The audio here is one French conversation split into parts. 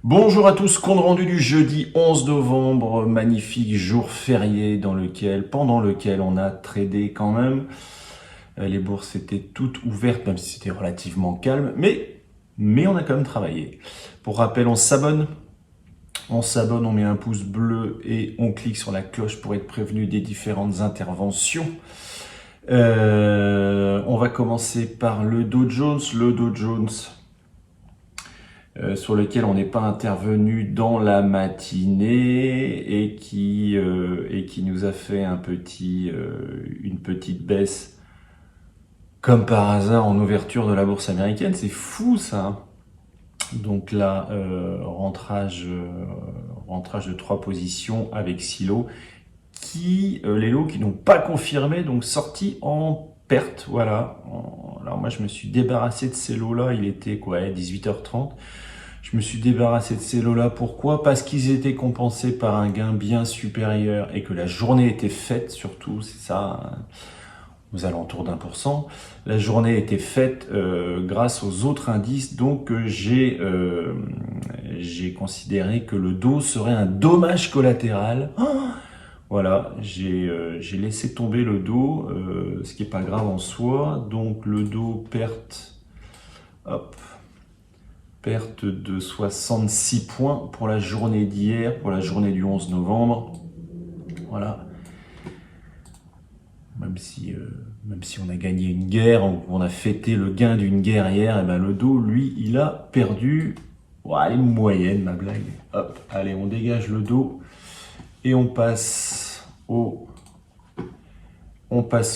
Bonjour à tous, compte rendu du jeudi 11 novembre, magnifique jour férié pendant lequel on a tradé quand même. Les bourses étaient toutes ouvertes, même si c'était relativement calme, mais on a quand même travaillé. Pour rappel, on met un pouce bleu et on clique sur la cloche pour être prévenu des différentes interventions. On va commencer par le Dow Jones. Le Dow Jones, sur lequel on n'est pas intervenu dans la matinée et qui nous a fait une petite baisse comme par hasard en ouverture de la bourse américaine. C'est fou ça. Donc là, rentrage de 3 positions avec 6 lots les lots qui n'ont pas confirmé, donc sortis en perte. Voilà. Alors moi, je me suis débarrassé de ces lots-là. Il était quoi, 18h30. Je me suis débarrassé de ces lots-là. Pourquoi? Parce qu'ils étaient compensés par un gain bien supérieur et que la journée était faite, surtout, c'est ça, aux alentours d'1%. La journée était faite grâce aux autres indices, donc j'ai considéré que le dos serait un dommage collatéral. Voilà, j'ai laissé tomber le dos, ce qui est pas grave en soi. Donc le dos perte de 66 points pour la journée d'hier, pour la journée du 11 novembre. Voilà. Même si on a gagné une guerre, on a fêté le gain d'une guerre hier, et ben le dos, lui, il a perdu. Elle est moyenne, ma blague. Hop, allez, on dégage le dos et on passe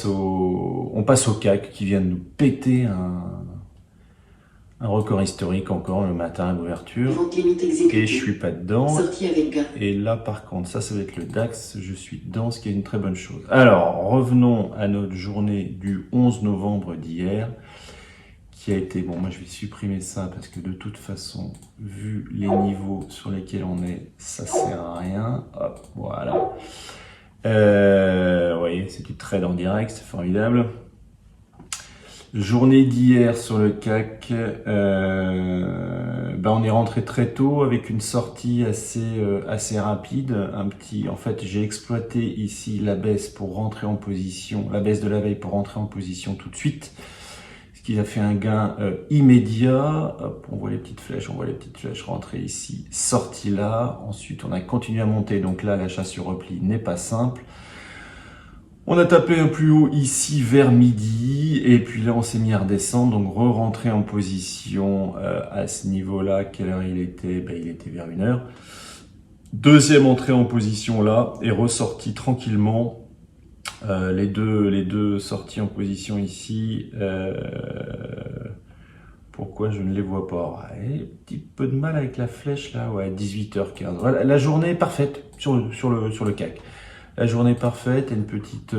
au CAC qui vient de nous péter un record historique encore le matin à l'ouverture. Et je suis pas dedans. Et là, par contre, ça va être le DAX. Je suis dedans, ce qui est une très bonne chose. Alors, revenons à notre journée du 11 novembre d'hier, qui a été... Bon, moi, je vais supprimer ça parce que de toute façon, vu les niveaux sur lesquels on est, ça sert à rien. Hop, voilà. Vous voyez, c'est du trade en direct, c'est formidable. Journée d'hier sur le CAC, on est rentré très tôt avec une sortie assez rapide. En fait, j'ai exploité ici la baisse pour rentrer en position, la baisse de la veille pour rentrer en position tout de suite, ce qui a fait un gain immédiat. Hop, on voit les petites flèches rentrer ici, sortie là. Ensuite, on a continué à monter. Donc là, l'achat sur repli n'est pas simple. On a tapé un plus haut ici vers midi, et puis là on s'est mis à redescendre, donc re-rentrer en position à ce niveau-là. Quelle heure il était? Il était vers 1h. Deuxième entrée en position là, et ressorti tranquillement. Les deux sorties en position ici. Pourquoi je ne les vois pas? Un petit peu de mal avec la flèche là, 18h15. Voilà, la journée est parfaite sur le CAC. La journée parfaite, une petite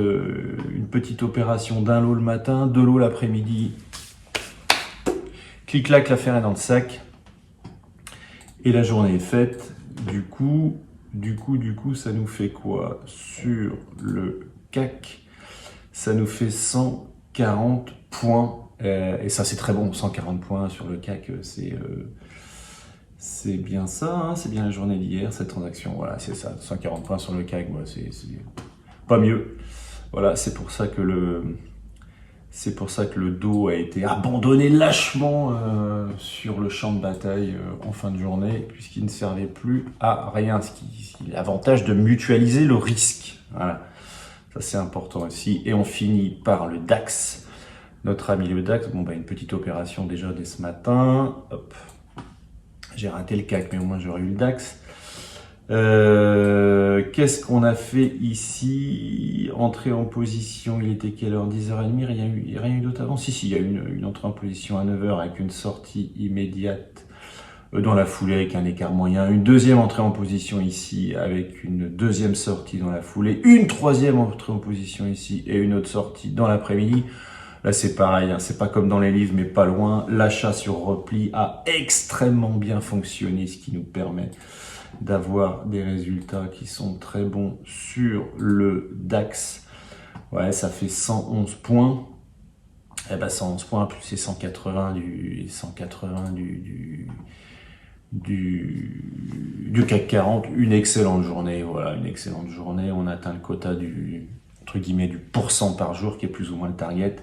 opération d'un lot le matin, 2 lots l'après-midi. Clic-clac, l'affaire est dans le sac. Et la journée est faite. Du coup, ça nous fait quoi? Sur le CAC, ça nous fait 140 points. Et ça, c'est très bon, 140 points sur le CAC, c'est bien ça, hein, c'est bien la journée d'hier, cette transaction. Voilà, c'est ça, 140 points sur le CAC, c'est pas mieux. Voilà, c'est pour ça que le dos a été abandonné lâchement sur le champ de bataille en fin de journée, puisqu'il ne servait plus à rien. Ce qui est l'avantage de mutualiser le risque. Voilà, ça c'est important aussi. Et on finit par le DAX. Notre ami le DAX, une petite opération déjà dès ce matin. Hop. J'ai raté le CAC, mais au moins j'aurais eu le DAX. Qu'est-ce qu'on a fait ici? Entrée en position, il était quelle heure? 10h30, il n'y a rien eu d'autre avant? Si, il y a eu une entrée en position à 9h avec une sortie immédiate dans la foulée avec un écart moyen. Une deuxième entrée en position ici avec une deuxième sortie dans la foulée. Une troisième entrée en position ici et une autre sortie dans l'après-midi. Là, c'est pareil, hein, c'est pas comme dans les livres, mais pas loin. L'achat sur repli a extrêmement bien fonctionné, ce qui nous permet d'avoir des résultats qui sont très bons sur le DAX. Ouais, ça fait 111 points. 111 points plus les 180 du du CAC 40. Une excellente journée, voilà, une excellente journée. On atteint le quota entre guillemets, du % par jour, qui est plus ou moins le target.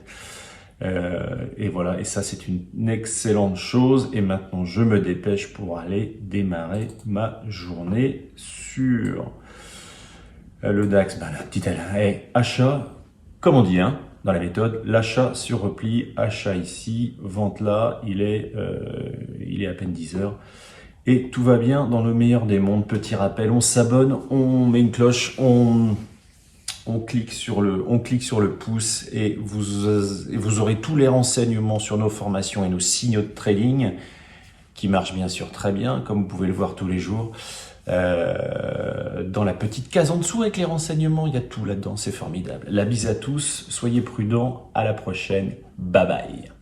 Et voilà, et ça c'est une excellente chose. Et maintenant je me dépêche pour aller démarrer ma journée sur le DAX. Ben, la petite achat, comme on dit, hein, dans la méthode, l'achat sur repli, achat ici, vente là, il est à peine 10 heures. Et tout va bien dans le meilleur des mondes. Petit rappel, on s'abonne, on met une cloche, on clique sur le pouce et vous aurez tous les renseignements sur nos formations et nos signaux de trading qui marchent bien sûr très bien, comme vous pouvez le voir tous les jours. Dans la petite case en dessous avec les renseignements, il y a tout là-dedans, c'est formidable. La bise à tous, soyez prudents, à la prochaine, bye bye.